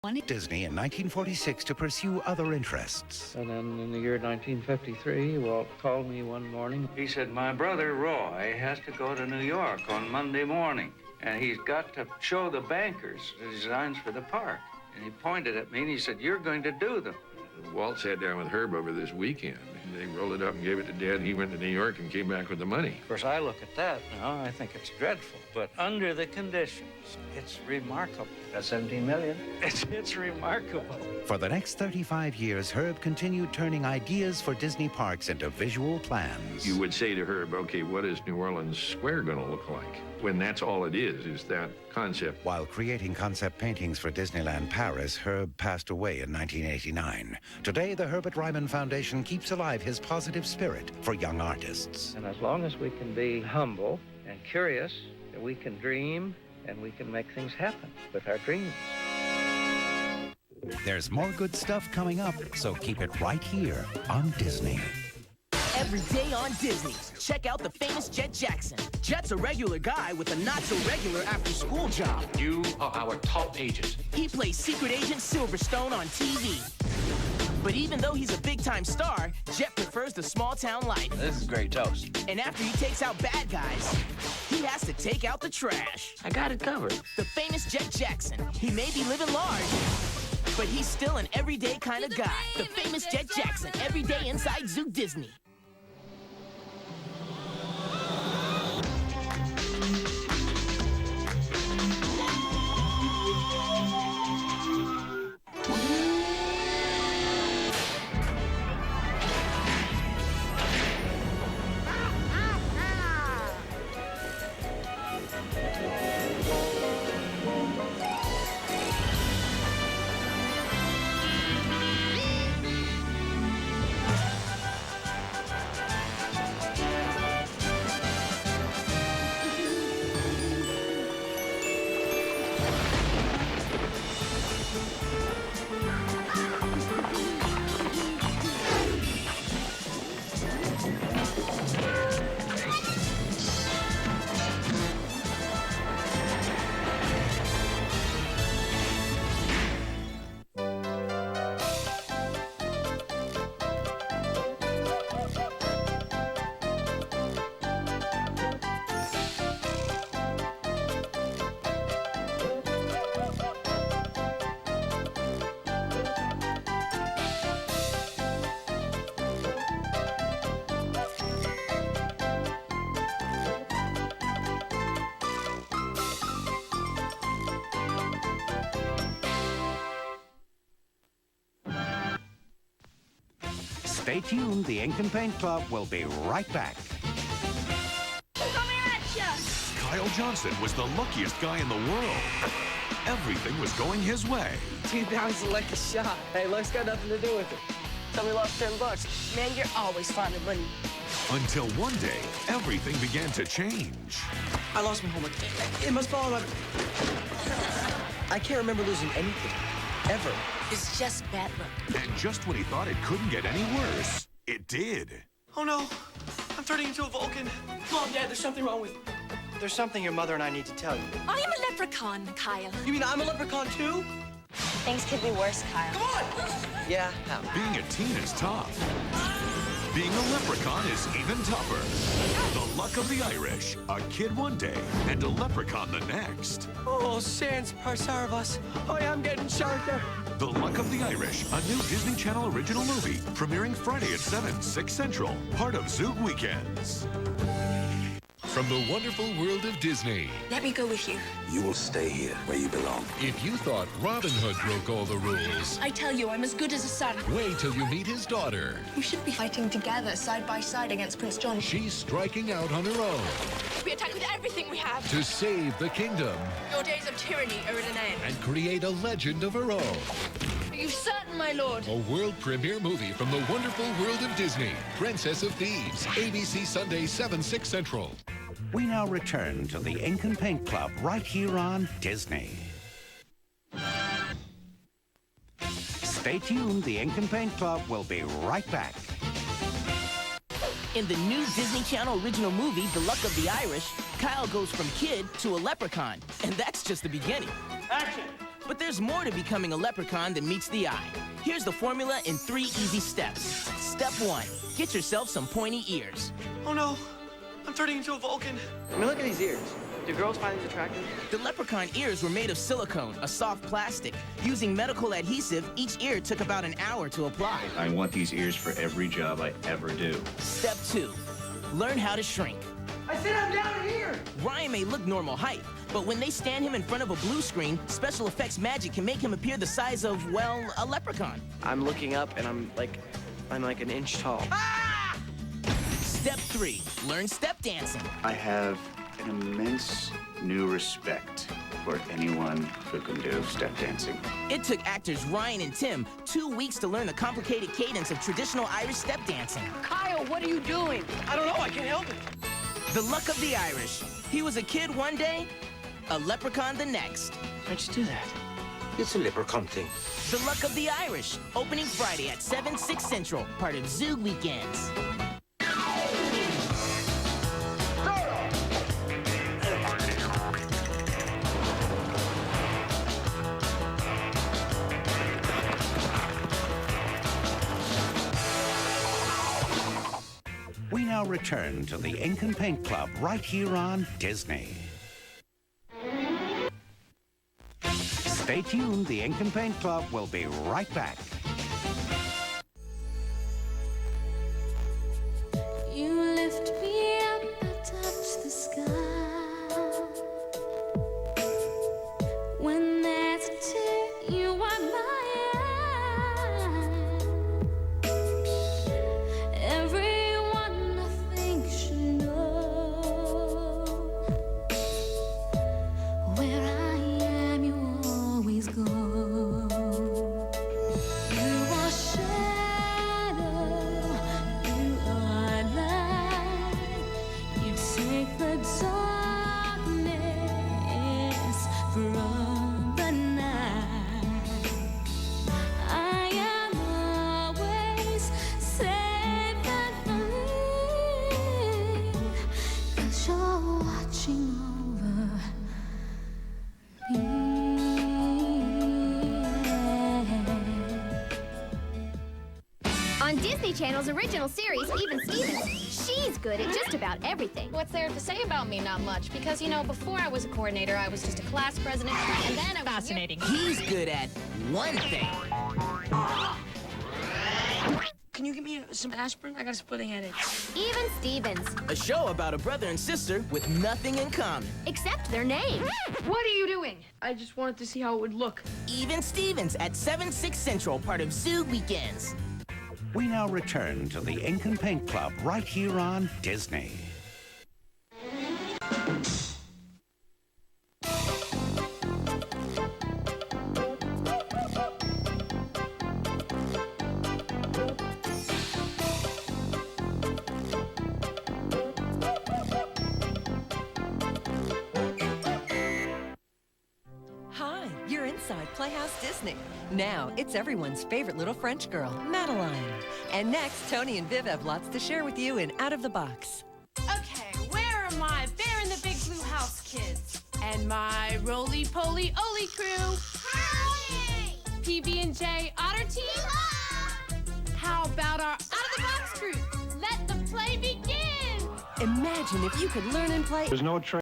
Disney in 1946 to pursue other interests. And then in the year 1953, Walt called me one morning. He said, my brother Roy has to go to New York on Monday morning, and he's got to show the bankers the designs for the park. And he pointed at me and he said, you're going to do them. Walt sat down with Herb over this weekend. They rolled it up and gave it to Dad. He went to New York and came back with the money. Of course, I look at that now, I think it's dreadful. But under the conditions, it's remarkable. That's 17 million. It's remarkable. For the next 35 years, Herb continued turning ideas for Disney parks into visual plans. You would say to Herb, okay, what is New Orleans Square going to look like? When that's all it is that concept. While creating concept paintings for Disneyland Paris, Herb passed away in 1989. Today, the Herb Ryman Foundation keeps alive his positive spirit for young artists. And as long as we can be humble and curious, we can dream and we can make things happen with our dreams. There's more good stuff coming up, so keep it right here on Disney. Every day on Disney, check out the famous Jett Jackson. Jett's a regular guy with a not-so-regular after-school job. You are our top agent. He plays Secret Agent Silverstone on TV. But even though he's a big-time star, Jett prefers the small-town life. This is great toast. And after he takes out bad guys, he has to take out the trash. I got it covered. The famous Jett Jackson. He may be living large, but he's still an everyday kind of guy. The famous Jett Jackson, every day inside Zoo Disney. Stay tuned. The Ink and Paint Club will be right back. Coming at ya! Kyle Johnson was the luckiest guy in the world. Everything was going his way. Dude, that was a lucky shot. Hey, luck's got nothing to do with it. Tell me lost $10. Man, you're always finding money. Until one day, everything began to change. I lost my homework. It must fall on. I can't remember losing anything. Ever. It's just bad luck. And just when he thought it couldn't get any worse, it did. Oh, no. I'm turning into a Vulcan. Mom, Dad, there's something wrong with... There's something your mother and I need to tell you. I am a leprechaun, Kyle. You mean I'm a leprechaun, too? Things could be worse, Kyle. Come on! Yeah, how? Being a teen is tough. Being a leprechaun is even tougher. The luck of the Irish. A kid one day and a leprechaun the next. Oh, Sans Parsarvas. Oh, yeah, I'm getting sharper. The Luck of the Irish, a new Disney Channel original movie, premiering Friday at 7, 6 Central, part of Zoog Weekends. From the wonderful world of Disney. Let me go with you. You will stay here where you belong. If you thought Robin Hood broke all the rules, I tell you, I'm as good as a son. wait till you meet his daughter. We should be fighting together, side by side, against Prince John. She's striking out on her own We attack with everything we have. to save the kingdom Your days of tyranny are at an end. and create a legend of her own. Are you certain, my lord? A world premiere movie from the wonderful world of Disney. Princess of Thieves. ABC Sunday, 7, 6 Central. We now return to the Ink and Paint Club right here on Disney. Stay tuned. The Ink and Paint Club will be right back. In the new Disney Channel original movie, The Luck of the Irish, Kyle goes from kid to a leprechaun. And that's just the beginning. Action! But there's more to becoming a leprechaun than meets the eye. Here's the formula in 3 easy steps. Step 1, get yourself some pointy ears. Oh no, I'm turning into a Vulcan. I mean, look at these ears. Do girls find these attractive? The leprechaun ears were made of silicone, a soft plastic. Using medical adhesive, each ear took about an hour to apply. I want these ears for every job I ever do. Step 2, learn how to shrink. I said I'm down here! Ryan may look normal height, but when they stand him in front of a blue screen, special effects magic can make him appear the size of, well, a leprechaun. I'm looking up and I'm like an inch tall. Ah! Step 3, learn step dancing. I have an immense new respect for anyone who can do step dancing. It took actors Ryan and Tim 2 weeks to learn the complicated cadence of traditional Irish step dancing. Kyle, what are you doing? I don't know, I can't help it. The luck of the Irish. He was a kid one day, a leprechaun the next. How'd you do that? It's a leprechaun thing. The luck of the Irish, opening Friday at 7, 6 Central, part of Zoo Weekends. We now return to the Ink and Paint Club right here on Disney. Stay tuned, the Ink and Paint Club will be right back. You lift me up, I touch the sky. When there's a tear, you wipe my eye. Everyone I think should know where I am, you always go. You are shadow, you are light. You take the darkness from the night. I am always safe and free, 'cause you're watching over me. On Disney Channel's original series, Even Stevens, she's good at just about everything. What's there to say about me? Not much. Because, you know, before I was a coordinator, I was just a class president, and then I was... Fascinating. He's good at one thing. Can you give me some aspirin? I got a splitting headache. Even Stevens, A show about a brother and sister with nothing in common. except their names. What are you doing? I just wanted to see how it would look. Even Stevens at 7, 6 Central, part of Zoo Weekends. We now return to the Ink and Paint Club right here on Disney. Hi, you're inside Playhouse Disney. Now, it's everyone's favorite little French girl, Madeline. And next, Tony and Viv have lots to share with you in Out of the Box. Okay, where are my Bear in the Big Blue House kids? And my roly-poly Oli crew? Howdy! PB&J Otter Team? How about our out-of-the-box crew? Let the play begin! Imagine if you could learn and play. There's no train.